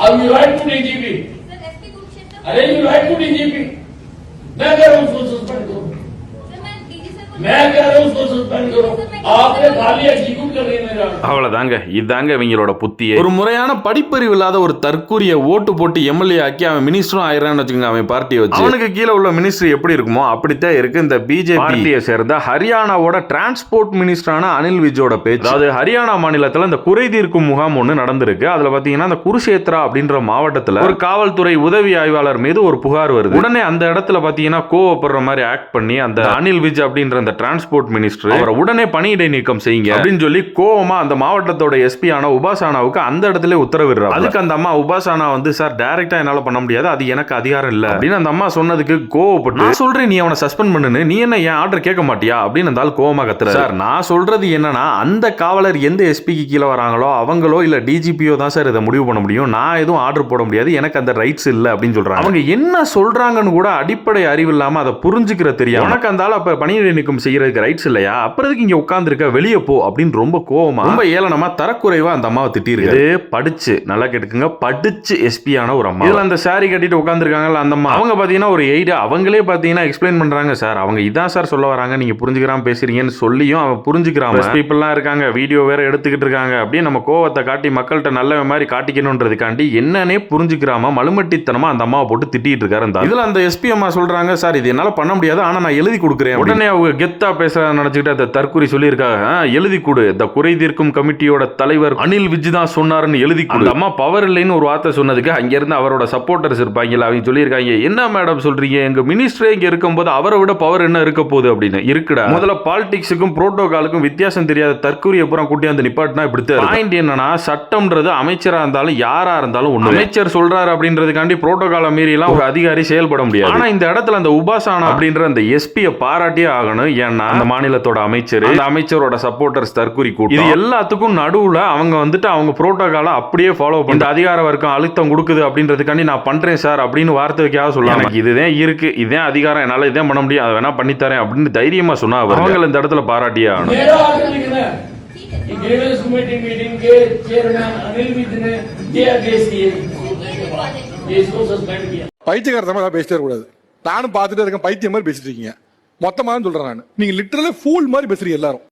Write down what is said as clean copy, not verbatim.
अब you right to DGP, अरे you right to DGP. मैं कह रहा हूँ उसको सस्पेंड करो, मैं कह रहा हूँ उसको सस्पेंड करो, आपने खाली एग्जीक्यूट कर रही है मेरा। அவ்வளவுதாங்க, இதாங்க இவங்களோட புத்தியே. ஒரு முறையான படிப்பறிவு இல்லாத ஒரு தற்கூரிய ஓட்டு போட்டு எம்எல்ஏ ஆக்கி அவன் மினிஸ்டரும் ஆயிரான்னு வச்சுக்கோங்க. அவன் பார்ட்டியை வச்சு அவனுக்கு கீழே உள்ள மினிஸ்டர் எப்படி இருக்குமோ அப்படித்தான் இருக்கு இந்த பிஜேபி பார்ட்டியை சேர்ந்த ஹரியானாவோட டிரான்ஸ்போர்ட் மினிஸ்டரான அனில் விஜோட பேச்சு. அதாவது ஹரியானா மாநிலத்தில் இந்த குறை தீர்க்கும் முகாம் ஒன்று நடந்திருக்கு. அதுல பாத்தீங்கன்னா இந்த குருஷேத்ரா அப்படின்ற மாவட்டத்தில் ஒரு காவல்துறை உதவி ஆய்வாளர் மீது ஒரு புகார் வருது. உடனே அந்த இடத்துல பாத்தீங்கன்னா கோவப்படுற மாதிரி ஆக்ட் பண்ணி அந்த அனில் விஜ் அப்படின்ற அந்த டிரான்ஸ்போர்ட் மினிஸ்டர் அவரை உடனே பணியிடை நீக்கம் செய்யுங்க அப்படின்னு சொல்லி கோவமா அந்த மாவட்டத்தோட எஸ்பி ஆன உபாசானாவுக்கு அந்த இடத்துல உத்தரவிடுறாரு. அதுக்கு அந்த அம்மா உபாசானா வந்து சார் டைரக்டா என்னால பண்ண முடியாது, அது எனக்கு அதிகாரம் இல்ல அப்படின்னு அந்த அம்மா சொன்னதுக்கு கோவப்பட்டு நான் சொல்றேன் நீ அவனை சஸ்பெண்ட் பண்ணுன்னு, நீ என்ன என் ஆர்டர் கேட்க மாட்டியா அப்படின்னு அந்த ஆள் கோவமா கத்துறாரு. சார் நான் சொல்றது என்னன்னா அந்த காவலர் எந்த எஸ்பிக்கு கீழே வராங்களோ அவங்களோ இல்ல டிஜிபியோ தான் சார் இதை முடிவு பண்ண முடியும், நான் எதுவும் ஆர்டர் போட முடியாது, எனக்கு அந்த ரைட்ஸ் இல்ல அப்படின்னு சொல்றாங்க. அவங்க என்ன சொல்றாங்கன்னு கூட அடிப்படை அறிவு இல்லாம அதை புரிஞ்சுக்கிற தெரியும். உனக்கு அந்த ஆள் அப்ப பணியிடை நீக்கம் செய்யறதுக்கு ரைட்ஸ் இல்லையா, அப்புறம் இங்க உட்கார்ந்து இருக்க, வெளியே போ அப்படின்னு ரொம்ப கோவமா ரொம்ப ஏளனமா தரக்குறைவா அந்த அம்மாவை திட்டிருக்கு. படிச்சு நல்லா கேட்டுக்குங்க, படிச்சு எஸ்பி ஆன ஒரு அம்மா. இதுல அந்த சாரி கட்டிட்டு உட்கார்ந்துருக்காங்கல்ல அந்த அம்மா, அவங்க பாத்தீங்கன்னா ஒரு எய்ட் அவங்களே பாத்தீங்கன்னா எக்ஸ்பிளைன் பண்றாங்க. சார் அவங்க இதான் சார் சொல்ல வராங்க, நீங்க புரிஞ்சுக்கிறாம பேசுறீங்கன்னு சொல்லியும் அவன் புரிஞ்சுக்கிறாம பீப்புள்லாம் இருக்காங்க, வீடியோ வேற எடுத்துக்கிட்டு இருக்காங்க, அப்படியே நம்ம கோவத்தை காட்டி மக்கள்கிட்ட நல்ல மாதிரி காட்டிக்கணும்ன்றதுக்காண்டி என்னன்னே புரிஞ்சுக்கிறாம மலுமட்டித்தனமா அந்த அம்மாவை போட்டு திட்டிட்டு இருக்காரு. இதுல அந்த எஸ்பி அம்மா சொல்றாங்க சார் இது என்னால பண்ண முடியாது, ஆனா நான் எழுதி கொடுக்குறேன். உடனே அவங்க கெத்தா பேச நினைச்சுக்கிட்டு அந்த தற்கொலை சொல்லியிருக்காங்க, எழுதி கொடு, இந்த குறை தீர்க்கும் கமிட்டியோட தலைவர் அனில் விஜ் தான் சொன்னாருன்னு எழுதி கொடு. அம்மா பவர் இல்லைன்னு ஒரு வார்த்தை சொன்னதுக்கு அங்க இருந்து அவரோட சப்போர்ட்டர்ஸ் இருப்பாங்க, அவங்க சொல்லியிருக்காங்க என்ன மேடம் சொல்றீங்க, எங்க மினிஸ்டரே இங்க இருக்கும்போது அவரை விட பவர் என்ன இருக்க போகுது அப்படின்னு. இருக்குடா, முதல்ல பாலிடிக்ஸுக்கும் புரோட்டோகாலுக்கும் வித்தியாசம் தெரியாத தற்கூரிய புறம் கூட்டி வந்து நிப்பாட்டினா இப்படித்தான். பாயிண்ட் என்னன்னா சட்டம்ன்றது அமைச்சரா இருந்தாலும் யாரா இருந்தாலும் ஒண்ணு, அமைச்சர் சொல்றாரு அப்படின்றதுக்காண்டி புரோட்டோகால மீறி எல்லாம் ஒரு அதிகாரி செயல்பட முடியாது. ஆனா இந்த இடத்துல அந்த உபாசானா அப்படின்ற அந்த எஸ்பியை பாராட்டியே ஆகணும். ஏன்னா அந்த மாநிலத்தோட அமைச்சர், அந்த அமைச்சரோட சப்போர்ட்டர்ஸ் தற்கூரி கூட்டம், இது எல்லாத்துக்கும் நடுவுல அவங்க வந்துட்டு அவங்க புரோட்டோகால அப்படியே ஃபாலோ பண்ணி இந்த அதிகார வர்க்கம் அழுத்தம் கொடுக்குது அப்படின்றதுக்காண்டி நான் பண்றேன் சார் அப்படின்னு வார்த்தை வைக்காக சொல்லலாம். எனக்கு இதுதான் இருக்கு, இதுதான் அதிகாரம், என்னால இதான் பண்ண முடியும், அதை வேணா பண்ணித்தரேன் அப்படின்னு தைரியமா சொன்னா அவங்க இந்த இடத்துல பாராட்டியே ஆகணும். பைத்தியக்காரத்தமா பேசிட்டே கூடாது. நானும் பார்த்துட்டே இருக்கேன், பைத்தியம் மாதிரி பேசிட்டு இருக்கீங்க மொத்தமாக சொல்றேன் நான். நீங்க லிட்டரலா ஃபூல் மாதிரி பேசுறீங்க எல்லாரும்.